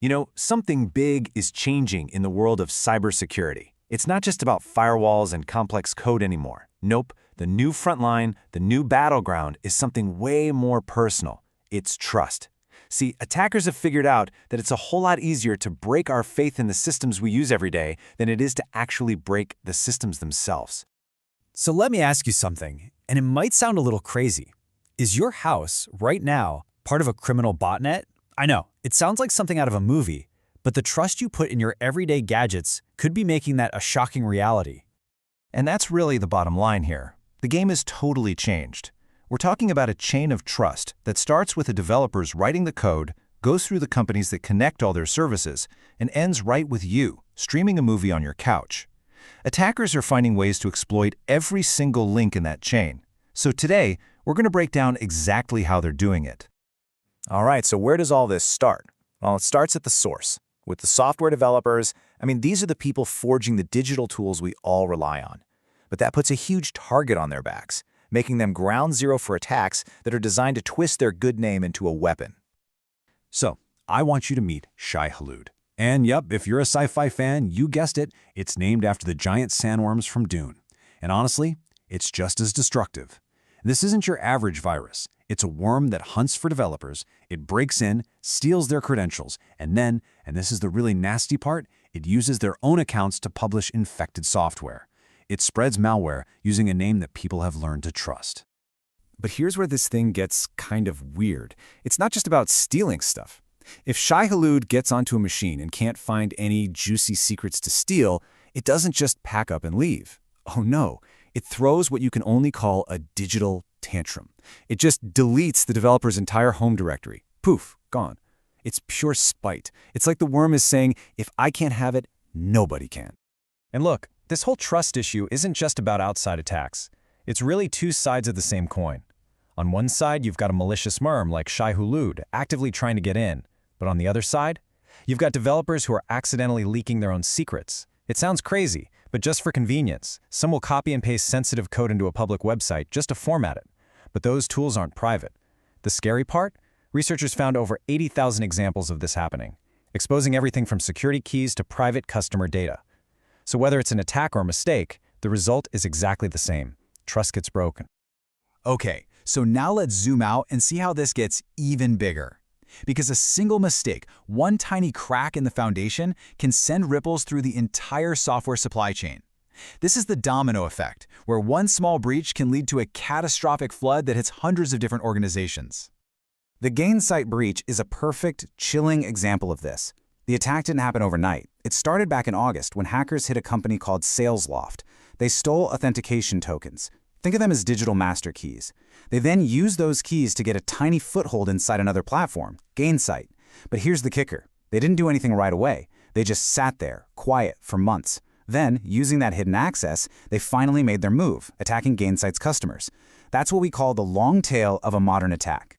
You know, something big is changing in the world of cybersecurity. It's not just about firewalls and complex code anymore. Nope, the new front line, the new battleground is something way more personal. It's trust. See, attackers have figured out that it's a whole lot easier to break our faith in the systems we use every day than it is to actually break the systems themselves. So let me ask you something, and it might sound a little crazy. Is your house, right now, part of a criminal botnet? I know, it sounds like something out of a movie, but the trust you put in your everyday gadgets could be making that a shocking reality. And that's really the bottom line here. The game has totally changed. We're talking about a chain of trust that starts with the developers writing the code, goes through the companies that connect all their services, and ends right with you, streaming a movie on your couch. Attackers are finding ways to exploit every single link in that chain. So today, we're going to break down exactly how they're doing it. All right, so where does all this start? Well, it starts at the source, with the software developers. These are the people forging the digital tools we all rely on. But that puts a huge target on their backs, making them ground zero for attacks that are designed to twist their good name into a weapon. So, I want you to meet Shai Hulud. And yep, if you're a sci-fi fan, you guessed it, it's named after the giant sandworms from Dune. And honestly, it's just as destructive. This isn't your average virus. It's a worm that hunts for developers, it breaks in, steals their credentials, and then, and this is the really nasty part, it uses their own accounts to publish infected software. It spreads malware using a name that people have learned to trust. But here's where this thing gets kind of weird. It's not just about stealing stuff. If Shai Hulud gets onto a machine and can't find any juicy secrets to steal, it doesn't just pack up and leave. Oh no, it throws what you can only call a digital tantrum. It just deletes the developer's entire home directory. Poof, gone. It's pure spite. It's like the worm is saying, if I can't have it, nobody can. And look, this whole trust issue isn't just about outside attacks. It's really two sides of the same coin. On one side, you've got a malicious worm like Shai Hulud actively trying to get in. But on the other side, you've got developers who are accidentally leaking their own secrets. It sounds crazy, but just for convenience, some will copy and paste sensitive code into a public website just to format it. But those tools aren't private. The scary part? Researchers found over 80,000 examples of this happening, exposing everything from security keys to private customer data. So whether it's an attack or a mistake, the result is exactly the same. Trust gets broken. Okay, so now let's zoom out and see how this gets even bigger. Because a single mistake, one tiny crack in the foundation, can send ripples through the entire software supply chain. This is the domino effect, where one small breach can lead to a catastrophic flood that hits hundreds of different organizations. The Gainsight breach is a perfect, chilling example of this. The attack didn't happen overnight. It started back in August when hackers hit a company called SalesLoft. They stole authentication tokens. Think of them as digital master keys. They then used those keys to get a tiny foothold inside another platform, Gainsight. But here's the kicker. They didn't do anything right away. They just sat there, quiet, for months. Then, using that hidden access, they finally made their move, attacking Gainsight's customers. That's what we call the long tail of a modern attack.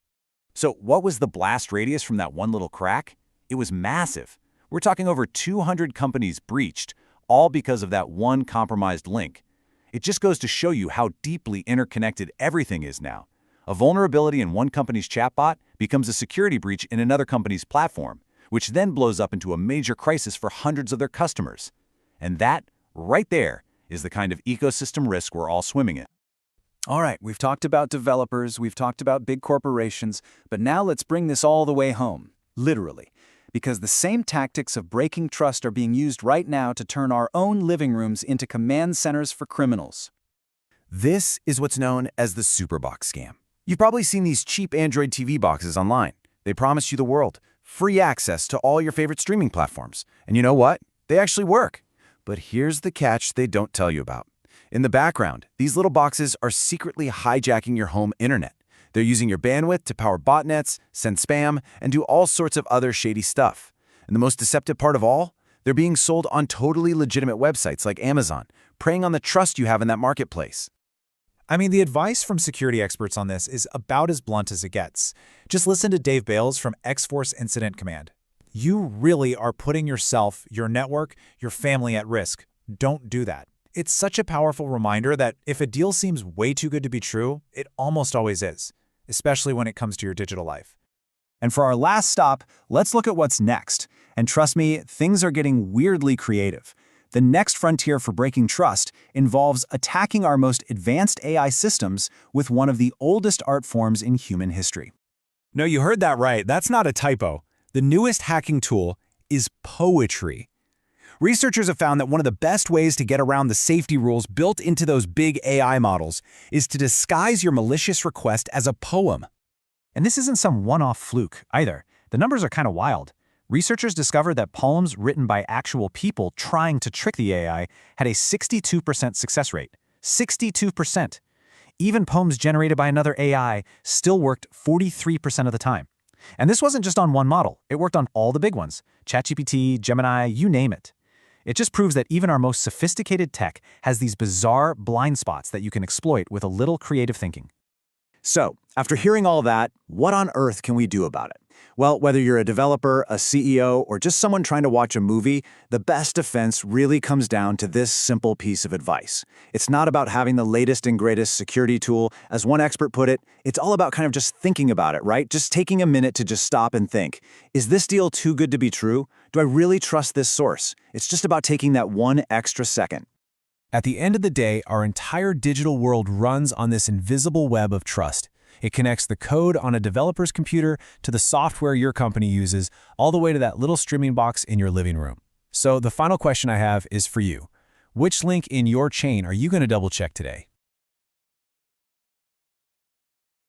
So what was the blast radius from that one little crack? It was massive. We're talking over 200 companies breached, all because of that one compromised link. It just goes to show you how deeply interconnected everything is now. A vulnerability in one company's chatbot becomes a security breach in another company's platform, which then blows up into a major crisis for hundreds of their customers. And that, right there, is the kind of ecosystem risk we're all swimming in. All right, we've talked about developers, we've talked about big corporations, but now let's bring this all the way home, literally. Because the same tactics of breaking trust are being used right now to turn our own living rooms into command centers for criminals. This is what's known as the Superbox scam. You've probably seen these cheap Android TV boxes online. They promise you the world, free access to all your favorite streaming platforms. And you know what? They actually work. But here's the catch they don't tell you about. In the background, these little boxes are secretly hijacking your home internet. They're using your bandwidth to power botnets, send spam, and do all sorts of other shady stuff. And the most deceptive part of all? They're being sold on totally legitimate websites like Amazon, preying on the trust you have in that marketplace. The advice from security experts on this is about as blunt as it gets. Just listen to Dave Bales from X-Force Incident Command. You really are putting yourself, your network, your family at risk. Don't do that. It's such a powerful reminder that if a deal seems way too good to be true, it almost always is, especially when it comes to your digital life. And for our last stop, let's look at what's next. And trust me, things are getting weirdly creative. The next frontier for breaking trust involves attacking our most advanced AI systems with one of the oldest art forms in human history. No, you heard that right. That's not a typo. The newest hacking tool is Poetry. Researchers have found that one of the best ways to get around the safety rules built into those big AI models is to disguise your malicious request as a poem. And this isn't some one-off fluke, either. The numbers are kind of wild. Researchers discovered that poems written by actual people trying to trick the AI had a 62% success rate. 62%! Even poems generated by another AI still worked 43% of the time. And this wasn't just on one model. It worked on all the big ones. ChatGPT, Gemini, you name it. It just proves that even our most sophisticated tech has these bizarre blind spots that you can exploit with a little creative thinking. So, after hearing all that, what on earth can we do about it? Well, whether you're a developer, a CEO, or just someone trying to watch a movie, the best defense really comes down to this simple piece of advice. It's not about having the latest and greatest security tool. As one expert put it, it's all about kind of just thinking about it, right? Just taking a minute to just stop and think. Is this deal too good to be true? Do I really trust this source? It's just about taking that one extra second. At the end of the day, our entire digital world runs on this invisible web of trust. It connects the code on a developer's computer to the software your company uses, all the way to that little streaming box in your living room. So the final question I have is for you. Which link in your chain are you going to double check today?